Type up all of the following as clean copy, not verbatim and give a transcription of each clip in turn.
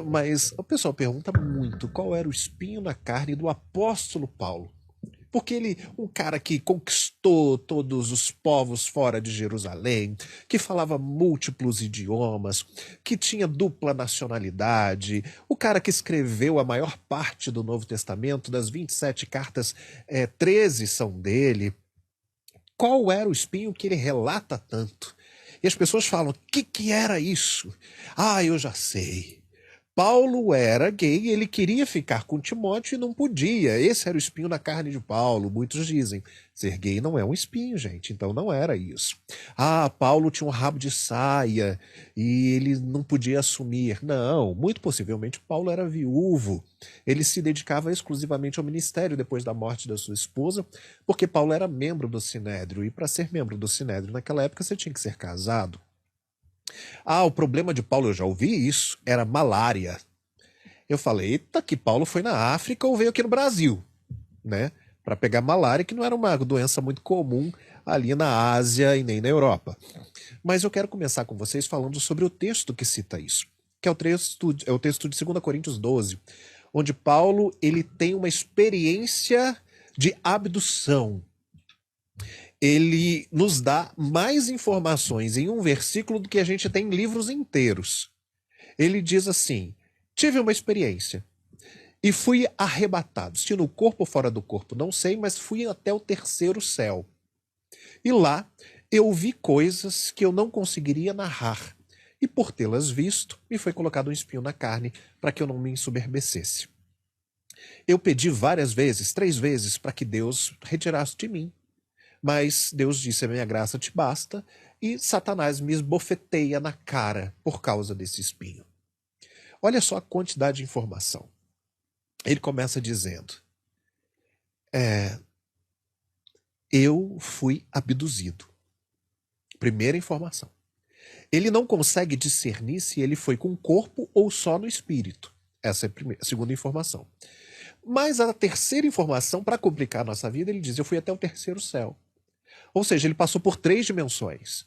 Mas o pessoal pergunta muito qual era o espinho na carne do apóstolo Paulo. Porque ele, um cara que conquistou todos os povos fora de Jerusalém, que falava múltiplos idiomas, que tinha dupla nacionalidade, o cara que escreveu a maior parte do Novo Testamento, das 27 cartas, 13 são dele. Qual era o espinho que ele relata tanto? E as pessoas falam: o que era isso? Ah, eu já sei. Paulo era gay, ele queria ficar com Timóteo e não podia. Esse era o espinho na carne de Paulo. Muitos dizem: ser gay não é um espinho, gente, então não era isso. Ah, Paulo tinha um rabo de saia e ele não podia assumir. Não, muito possivelmente Paulo era viúvo. Ele se dedicava exclusivamente ao ministério depois da morte da sua esposa, porque Paulo era membro do Sinédrio, e para ser membro do Sinédrio naquela época você tinha que ser casado. Ah, o problema de Paulo, eu já ouvi isso, era malária. Eu falei: eita, que Paulo foi na África ou veio aqui no Brasil, né? Para pegar malária, que não era uma doença muito comum ali na Ásia e nem na Europa. Mas eu quero começar com vocês falando sobre o texto que cita isso, que é o texto de 2 Coríntios 12, onde Paulo ele tem uma experiência de abdução. Ele nos dá mais informações em um versículo do que a gente tem em livros inteiros. Ele diz assim: tive uma experiência e fui arrebatado. Se no corpo ou fora do corpo, não sei, mas fui até o terceiro céu. E lá eu vi coisas que eu não conseguiria narrar. E por tê-las visto, me foi colocado um espinho na carne para que eu não me ensoberbecesse. Eu pedi várias vezes, 3 vezes, para que Deus retirasse de mim. Mas Deus disse: a minha graça te basta, e Satanás me esbofeteia na cara por causa desse espinho. Olha só a quantidade de informação. Ele começa dizendo: eu fui abduzido. Primeira informação. Ele não consegue discernir se ele foi com o corpo ou só no espírito. Essa é a segunda informação. Mas a terceira informação, para complicar a nossa vida, ele diz: eu fui até o terceiro céu. Ou seja, ele passou por 3 dimensões.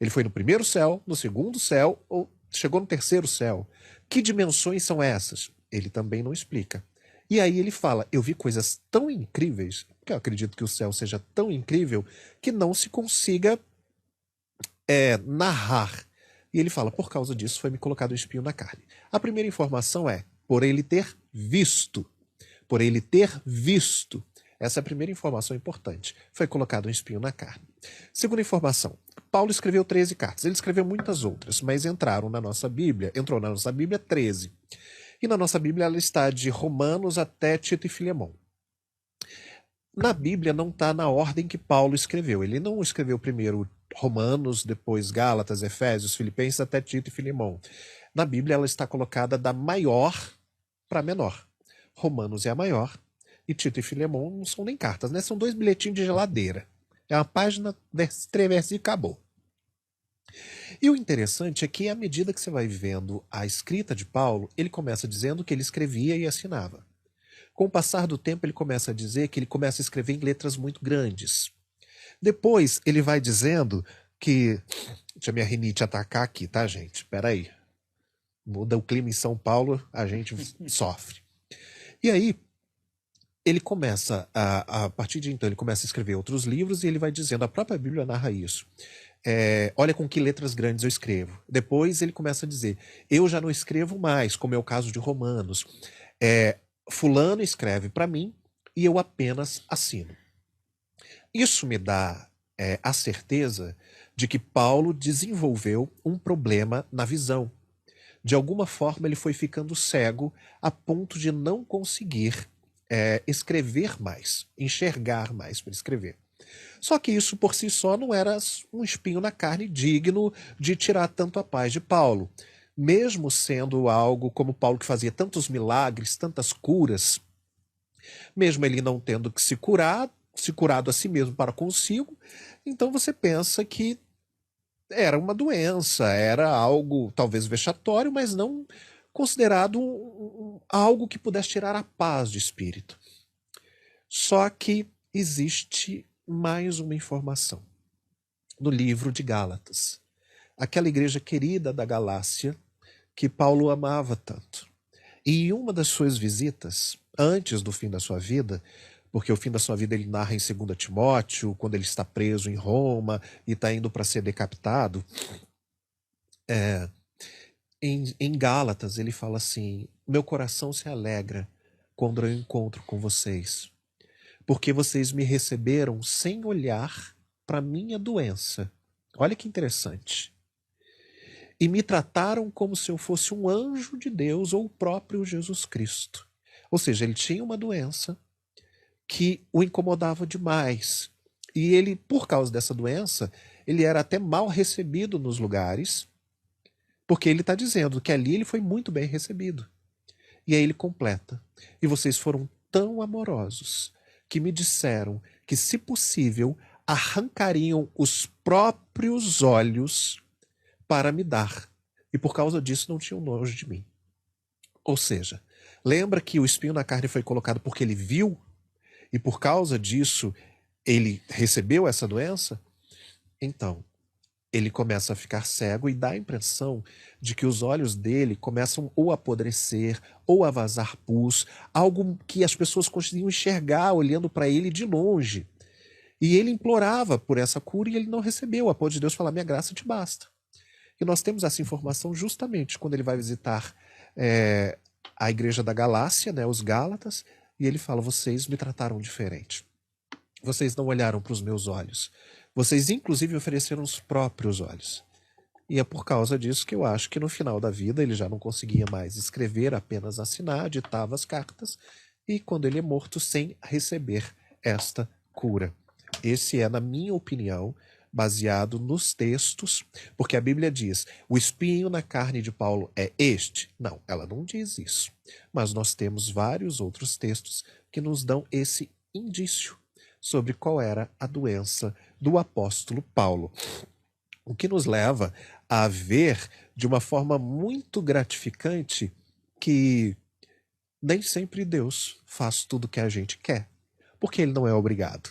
Ele foi no primeiro céu, no segundo céu, ou chegou no terceiro céu. Que dimensões são essas? Ele também não explica. E aí ele fala: eu vi coisas tão incríveis, que eu acredito que o céu seja tão incrível, que não se consiga narrar. E ele fala: por causa disso foi me colocado um espinho na carne. A primeira informação é: por ele ter visto. Por ele ter visto. Essa é a primeira informação importante. Foi colocado um espinho na carne. Segunda informação: Paulo escreveu 13 cartas. Ele escreveu muitas outras, mas entrou na nossa Bíblia 13. E na nossa Bíblia ela está de Romanos até Tito e Filemão. Na Bíblia não está na ordem que Paulo escreveu. Ele não escreveu primeiro Romanos, depois Gálatas, Efésios, Filipenses, até Tito e Filemão. Na Bíblia ela está colocada da maior para menor. Romanos é a maior e Tito e Filemão não são nem cartas, né? São 2 bilhetinhos de geladeira. É uma página, 3 e acabou. E o interessante é que, à medida que você vai vendo a escrita de Paulo, ele começa dizendo que ele escrevia e assinava. Com o passar do tempo, ele começa a dizer que ele começa a escrever em letras muito grandes. Depois, ele vai dizendo que... Deixa a minha rinite atacar aqui, tá, gente? Espera aí. Muda o clima em São Paulo, a gente sofre. E aí, ele começa, a partir de então, ele começa a escrever outros livros e ele vai dizendo, a própria Bíblia narra isso. Olha com que letras grandes eu escrevo. Depois ele começa a dizer: eu já não escrevo mais, como é o caso de Romanos. Fulano escreve para mim e eu apenas assino. Isso me dá a certeza de que Paulo desenvolveu um problema na visão. De alguma forma ele foi ficando cego a ponto de não conseguir escrever mais, enxergar mais para escrever. Só que isso por si só não era um espinho na carne digno de tirar tanto a paz de Paulo. Mesmo sendo algo como Paulo, que fazia tantos milagres, tantas curas, mesmo ele não tendo que se curado a si mesmo para consigo, então você pensa que era uma doença, era algo talvez vexatório, mas não considerado algo que pudesse tirar a paz de espírito. Só que existe mais uma informação no livro de Gálatas. Aquela igreja querida da Galácia, que Paulo amava tanto. E em uma das suas visitas, antes do fim da sua vida, porque o fim da sua vida ele narra em 2 Timóteo, quando ele está preso em Roma e está indo para ser decapitado, em Gálatas ele fala assim: meu coração se alegra quando eu encontro com vocês, porque vocês me receberam sem olhar para minha doença. Olha que interessante. E me trataram como se eu fosse um anjo de Deus ou o próprio Jesus Cristo. Ou seja, ele tinha uma doença que o incomodava demais. E ele, por causa dessa doença, ele era até mal recebido nos lugares, porque ele está dizendo que ali ele foi muito bem recebido. E aí ele completa: e vocês foram tão amorosos que me disseram que, se possível, arrancariam os próprios olhos para me dar. E por causa disso não tinham nojo de mim. Ou seja, lembra que o espinho na carne foi colocado porque ele viu, e por causa disso ele recebeu essa doença? Então, ele começa a ficar cego e dá a impressão de que os olhos dele começam ou a apodrecer, ou a vazar pus, algo que as pessoas conseguiam enxergar olhando para ele de longe. E ele implorava por essa cura e ele não recebeu, a ponto de Deus falar: minha graça te basta. E nós temos essa informação justamente quando ele vai visitar a igreja da Galácia, né, os Gálatas, e ele fala: vocês me trataram diferente. Vocês não olharam para os meus olhos. Vocês, inclusive, ofereceram os próprios olhos. E é por causa disso que eu acho que no final da vida ele já não conseguia mais escrever, apenas assinar, ditava as cartas, e quando ele é morto, sem receber esta cura. Esse é, na minha opinião, baseado nos textos, porque a Bíblia diz: o espinho na carne de Paulo é este. Não, ela não diz isso. Mas nós temos vários outros textos que nos dão esse indício sobre qual era a doença do apóstolo Paulo. O que nos leva a ver de uma forma muito gratificante que nem sempre Deus faz tudo o que a gente quer, porque ele não é obrigado.